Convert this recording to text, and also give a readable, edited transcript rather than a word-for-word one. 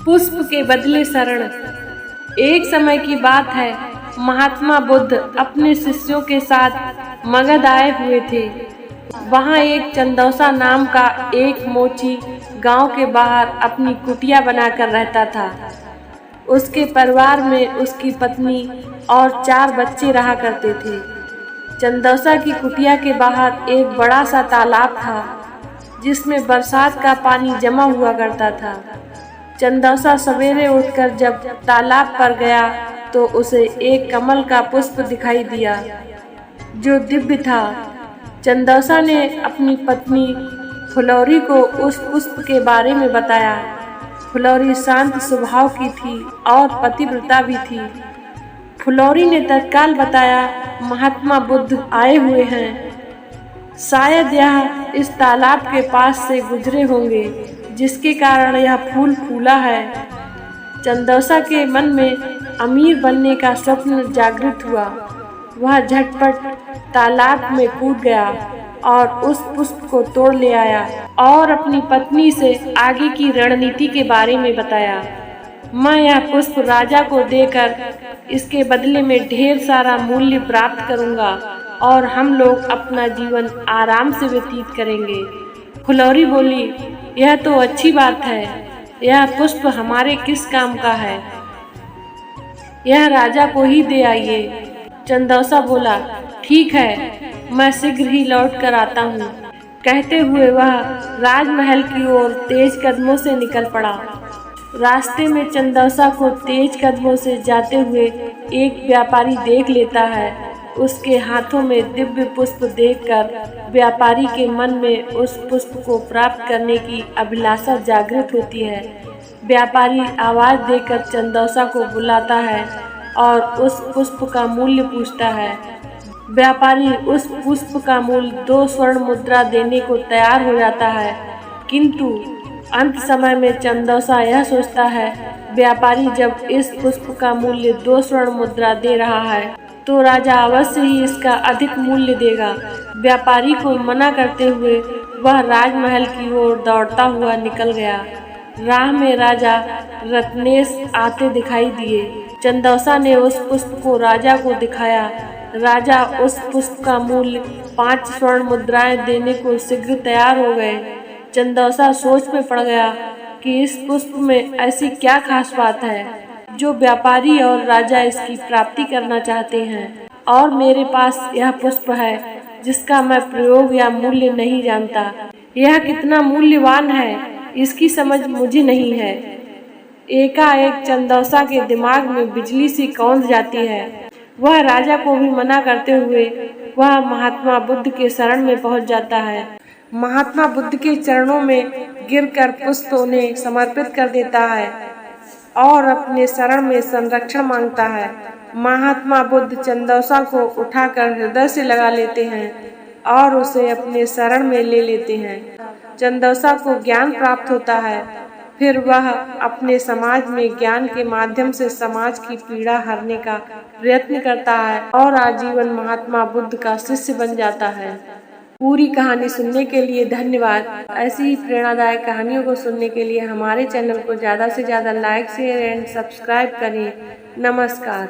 पुष्प के बदले शरण। एक समय की बात है, महात्मा बुद्ध अपने शिष्यों के साथ मगध आए हुए थे। वहाँ एक चंदौसा नाम का एक मोची गांव के बाहर अपनी कुटिया बनाकर रहता था। उसके परिवार में उसकी पत्नी और 4 बच्चे रहा करते थे। चंदौसा की कुटिया के बाहर एक बड़ा सा तालाब था, जिसमें बरसात का पानी जमा हुआ करता था। चंदौसा सवेरे उठकर जब तालाब पर गया तो उसे एक कमल का पुष्प दिखाई दिया, जो दिव्य था। चंदौसा ने अपनी पत्नी फुलौरी को उस पुष्प के बारे में बताया। फुलौरी शांत स्वभाव की थी और पतिव्रता भी थी। फुलौरी ने तत्काल बताया, महात्मा बुद्ध आए हुए हैं। शायद यह इस तालाब के पास से गुजरे होंगे, जिसके कारण यह फूल फूला है। चंदौसा के मन में अमीर बनने का स्वप्न जागृत हुआ। वह झटपट तालाब में कूद गया और उस पुष्प को तोड़ ले आया और अपनी पत्नी से आगे की रणनीति के बारे में बताया। मैं यह पुष्प राजा को देकर इसके बदले में ढेर सारा मूल्य प्राप्त करूंगा और हम लोग अपना जीवन आराम से व्यतीत करेंगे। फुलौरी बोली, यह तो अच्छी बात है। यह पुष्प हमारे किस काम का है? यह राजा को ही दे आइए। चंदौसा बोला, ठीक है, मैं शीघ्र ही लौट कर आता हूँ। कहते हुए वह राजमहल की ओर तेज कदमों से निकल पड़ा। रास्ते में चंदौसा को तेज कदमों से जाते हुए एक व्यापारी देख लेता है। उसके हाथों में दिव्य पुष्प देखकर व्यापारी के मन में उस पुष्प को प्राप्त करने की अभिलाषा जागृत होती है। व्यापारी आवाज देकर चंदौसा को बुलाता है और उस पुष्प का मूल्य पूछता है। व्यापारी उस पुष्प का मूल्य 2 स्वर्ण मुद्रा देने को तैयार हो जाता है, किंतु अंत समय में चंदौसा यह सोचता है, व्यापारी जब इस पुष्प का मूल्य 2 स्वर्ण मुद्रा दे रहा है तो राजा अवश्य ही इसका अधिक मूल्य देगा। व्यापारी को मना करते हुए वह राजमहल की ओर दौड़ता हुआ निकल गया। राह में राजा रत्नेश आते दिखाई दिए। चंदौसा ने उस पुष्प को राजा को दिखाया। राजा उस पुष्प का मूल्य 5 स्वर्ण मुद्राएं देने को शीघ्र तैयार हो गए। चंदौसा सोच में पड़ गया कि इस पुष्प में ऐसी क्या खास बात है जो व्यापारी और राजा इसकी प्राप्ति करना चाहते हैं, और मेरे पास यह पुष्प है जिसका मैं प्रयोग या मूल्य नहीं जानता। यह कितना मूल्यवान है, इसकी समझ मुझे नहीं है। एकाएक चंदौसा के दिमाग में बिजली सी कौंध जाती है। वह राजा को भी मना करते हुए वह महात्मा बुद्ध के शरण में पहुंच जाता है। महात्मा बुद्ध के चरणों में गिरकर पुष्प उन्हें समर्पित कर देता है और अपने शरण में संरक्षण मांगता है। महात्मा बुद्ध चंदौसा को उठाकर हृदय से लगा लेते हैं और उसे अपने शरण में ले लेते हैं। चंदौसा को ज्ञान प्राप्त होता है। फिर वह अपने समाज में ज्ञान के माध्यम से समाज की पीड़ा हरने का प्रयत्न करता है और आजीवन महात्मा बुद्ध का शिष्य बन जाता है। पूरी कहानी सुनने के लिए धन्यवाद। ऐसी ही प्रेरणादायक कहानियों को सुनने के लिए हमारे चैनल को ज़्यादा से ज़्यादा लाइक, शेयर एंड सब्सक्राइब करें। नमस्कार।